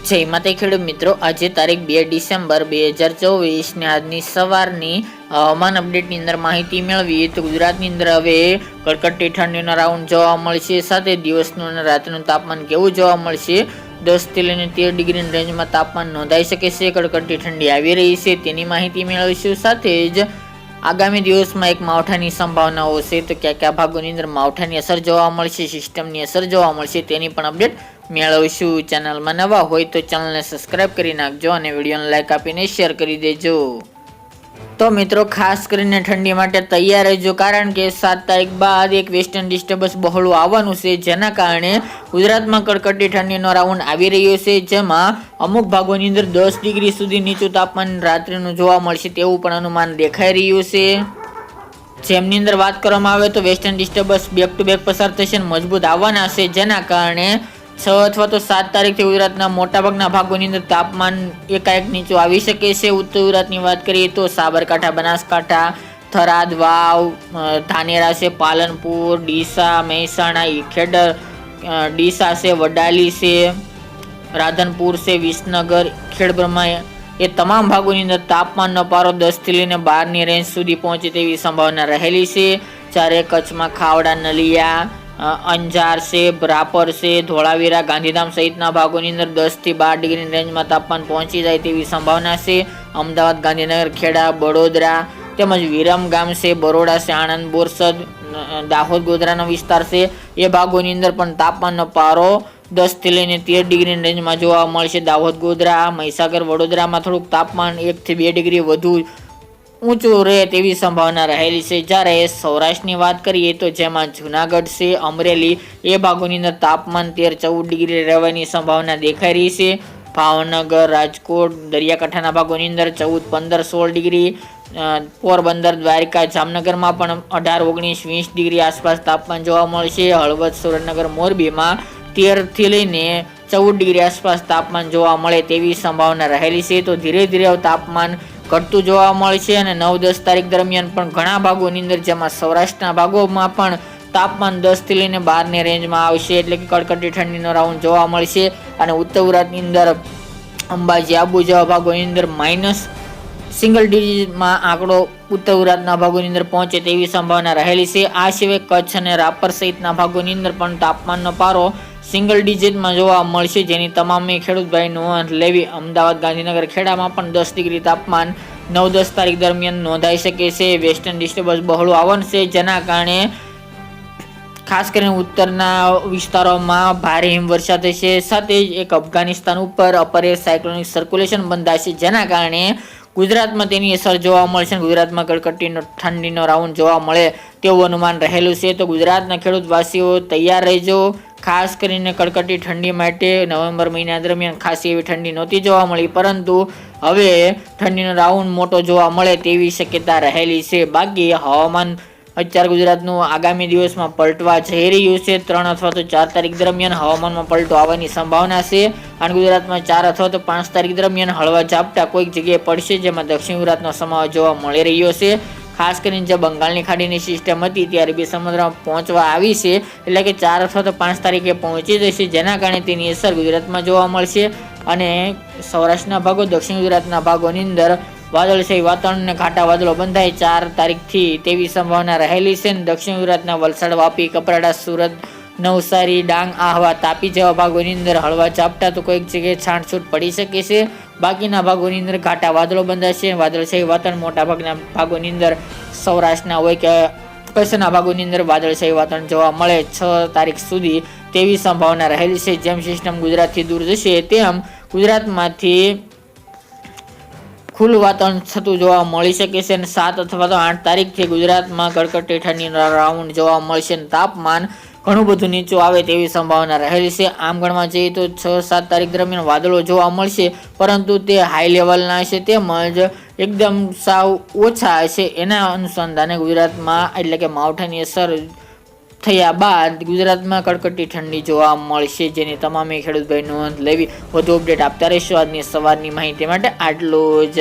જય માતા ખેડૂત મિત્રો, આજે તારીખ 2 ડિસેમ્બર 2024 ને આજની સવારની હવામાન અપડેટની અંદર માહિતી મેળવીએ તો ગુજરાતની અંદર હવે કડકડતી ઠંડીનો રાઉન્ડ જોવા મળશે. સાથે દિવસનું અને રાતનું તાપમાન કેવું જોવા મળશે? 10 થી લઈને 13 ડિગ્રીની રેન્જમાં તાપમાન નોંધાઈ શકે છે. કડકડતી ઠંડી આવી રહી છે તેની માહિતી મેળવીશું. સાથે જ આગામી દિવસમાં એક માવઠાની સંભાવનાઓ છે, તો કયા કયા ભાગોની અંદર માવઠાની અસર જોવા મળશે, સિસ્ટમની અસર જોવા મળશે તેની પણ અપડેટ મેળવીશું. ચેનલમાં નવા હોય તો ચેનલને સબસ્ક્રાઇબ કરી નાખજો અને વિડીયોને લાઇક આપીને શેર કરી દેજો. તો મિત્રો, ખાસ કરીને ઠંડી માટે તૈયાર રહેજો, કારણ કે 7 તારીખ બાદ એક વેસ્ટર્ન ડિસ્ટર્બન્સ બહોળું આવવાનું છે, જેના કારણે ગુજરાતમાં કડકડતી ઠંડીનો રાઉન્ડ આવી રહ્યો છે, જેમાં અમુક ભાગોની અંદર 10 ડિગ્રી સુધી નીચું તાપમાન રાત્રિનું જોવા મળશે તેવું પણ અનુમાન દેખાઈ રહ્યું છે. જેમની અંદર વાત કરવામાં આવે તો western disturbance back to back પસાર થશે, મજબૂત આવવાના છે, જેના કારણે 6 અથવા તો 7 તારીખથી ગુજરાતના મોટાભાગના ભાગોની અંદર તાપમાન એકાએક નીચું આવી શકે છે. ઉત્તર ગુજરાતની વાત કરીએ તો સાબરકાંઠા, બનાસકાંઠા, થરાદ, વાવ, ધાનેરા છે, પાલનપુર, ડીસા, મહેસાણા, ખેડા, ડીસા છે, વડાલી છે, રાધનપુર છે, વિસનગર, ખેડબ્રહ્મા એ તમામ ભાગોની અંદર તાપમાનનો પારો 10 થી લઈને 12ની રેન્જ સુધી પહોંચે તેવી સંભાવના રહેલી છે. જ્યારે કચ્છમાં ખાવડા, નલિયા, અંજાર છે, રાપર છે, ધોળાવીરા, ગાંધીધામ સહિતના ભાગોની અંદર 10 થી 12 ડિગ્રીની રેન્જમાં તાપમાન પહોંચી જાય તેવી સંભાવના છે. અમદાવાદ, ગાંધીનગર, ખેડા, વડોદરા તેમજ વિરમગામ છે, બરોડા છે, આણંદ, બોરસદ, દાહોદ, ગોધરાનો વિસ્તાર છે, એ ભાગોની અંદર પણ તાપમાનનો પારો 10 થી લઈને 13 ડિગ્રીની રેન્જમાં જોવા મળશે. દાહોદ, ગોધરા, મહીસાગર, વડોદરામાં થોડુંક તાપમાન 1 થી 2 ડિગ્રી વધુ ઊંચું રહે તેવી સંભાવના રહેલી છે. જ્યારે સૌરાષ્ટ્રની વાત કરીએ તો જેમાં જુનાગઢ છે, અમરેલી એ ભાગોની અંદર તાપમાન 13-14 ડિગ્રી રહેવાની સંભાવના દેખાઈ રહી છે. ભાવનગર, રાજકોટ, દરિયાકાંઠાના ભાગોની અંદર 14, 15, 16 ડિગ્રી, પોરબંદર, દ્વારકા, જામનગરમાં પણ 18, 19, 20 ડિગ્રી આસપાસ તાપમાન જોવા મળશે. હળવદ, સુરેન્દ્રનગર, મોરબીમાં 13 થી લઈને 14 ડિગ્રી આસપાસ તાપમાન જોવા મળે તેવી સંભાવના રહેલી છે. તો ધીરે ધીરે તાપમાન ઘટતું જોવા મળશે અને 9-10 તારીખ દરમિયાન પણ ઘણા ભાગોની અંદર, જેમાં સૌરાષ્ટ્રના ભાગોમાં પણ તાપમાન 10 થી લઈને 12ની રેન્જમાં આવશે, એટલે કે કડકડતી ઠંડીનો રાઉન્ડ જોવા મળશે. અને ઉત્તર ગુજરાતની અંદર અંબાજી, આબુ જેવા ભાગોની અંદર માઇનસ સિંગલ ડિજિટમાં આંકડો ઉત્તર ગુજરાતના ભાગોની અંદર પહોંચે તેવી સંભાવના રહેલી છે. આ સિવાય કચ્છ અને રાપર સહિતના ભાગોની અંદર પણ તાપમાનનો પારો સિંગલ ડિજિટમાં જોવા મળશે, જેની તમામે ખેડૂત ભાઈ નોંધ લેવી. અમદાવાદ, ગાંધીનગર, ખેડામાં પણ 10 ડિગ્રી તાપમાન 9-10 તારીખ દરમિયાન નોંધાઈ શકે છે. વેસ્ટર્ન ડિસ્ટર્બન્સ બહોળું આવવાનું છે, જેના કારણે ખાસ કરીને ઉત્તરના વિસ્તારોમાં ભારે હિમવર્ષા થશે. સાથે જ એક અફઘાનિસ્તાન ઉપર અપર એર સાયક્લોનિક સર્ક્યુલેશન બંધાશે, જેના કારણે ગુજરાતમાં તેની અસર જોવા મળશે. ગુજરાતમાં કડકડતી ઠંડીનો રાઉન્ડ જોવા મળે તેવું અનુમાન રહેલું છે. તો ગુજરાતના ખેડૂતવાસીઓ તૈયાર રહેજો. ખાસ કરીને કડકડતી ઠંડી માટે નવેમ્બર મહિના દરમિયાન ખાસી એવી ઠંડી નહોતી જોવા મળી, પરંતુ હવે ઠંડીનો રાઉન્ડ મોટો જોવા મળે તેવી શક્યતા રહેલી છે. બાકી હવામાન અત્યારે ગુજરાતનું આગામી દિવસમાં પલટવા જઈ રહ્યું છે. 3 અથવા તો 4 તારીખ દરમિયાન હવામાનમાં પલટો આવવાની સંભાવના છે. અને ગુજરાતમાં 4 અથવા તો 5 તારીખ દરમિયાન હળવા ઝાપટા કોઈક જગ્યાએ પડશે, જેમાં દક્ષિણ ગુજરાતનો સમાવેશ જોવા મળી રહ્યો છે. ખાસ કરીને જે બંગાળની ખાડીની સિસ્ટમ હતી તે અરબી સમુદ્રમાં પહોંચવા આવી છે, એટલે કે 4 અથવા તો 5 તારીખે પહોંચી જશે, જેના કારણે તેની અસર ગુજરાતમાં જોવા મળશે. અને સૌરાષ્ટ્રના ભાગો, દક્ષિણ ગુજરાતના ભાગોની અંદર વાદળછાયું વાતાવરણ અને ઘાટા વાદળો બંધાય 4 તારીખથી તેવી સંભાવના રહેલી છે. દક્ષિણ ગુજરાતના વલસાડ, વાપી, કપરાડા, સુરત, નવસારી, ડાંગ, આહવા, તાપી જેવા ભાગોની અંદર હળવા ઝાપટા તો કોઈક જગ્યાએ છાંટછૂટ પડી શકે છે. બાકીના ભાગોની અંદર ઘાટા વાદળો બંધાશે. વાદળછાયું વાતાવરણ મોટાભાગના ભાગોની અંદર સૌરાષ્ટ્રના હોય કે કચ્છના ભાગોની અંદર વાદળછાયું વાતાવરણ જોવા મળે 6 તારીખ સુધી તેવી સંભાવના રહેલી છે. જેમ સિસ્ટમ ગુજરાતથી દૂર જશે તેમ ગુજરાતમાંથી ખુલ્લું વાતાવરણ થતું જોવા મળી શકે છે. અને 7 અથવા તો 8 તારીખથી ગુજરાતમાં કડકડતી ઠંડીનો રાઉન્ડ જોવા મળશે અને તાપમાન ઘણું બધું નીચું આવે તેવી સંભાવના રહેલી છે. આમ ગણવા જઈએ તો 6-7 તારીખ દરમિયાન વાદળો જોવા મળશે, પરંતુ તે હાઈ લેવલના હશે તેમજ એકદમ સાવ ઓછા હશે. એના અનુસંધાને ગુજરાતમાં, એટલે કે માવઠાની અસર થયા બાદ ગુજરાતમાં કડકડતી ઠંડી જોવા મળશે, જેની તમામે ખેડૂત ભાઈ નોંધ લેવી. વધુ અપડેટ આપતા રહીશું. આજની સવારની માહિતી માટે આટલું જ.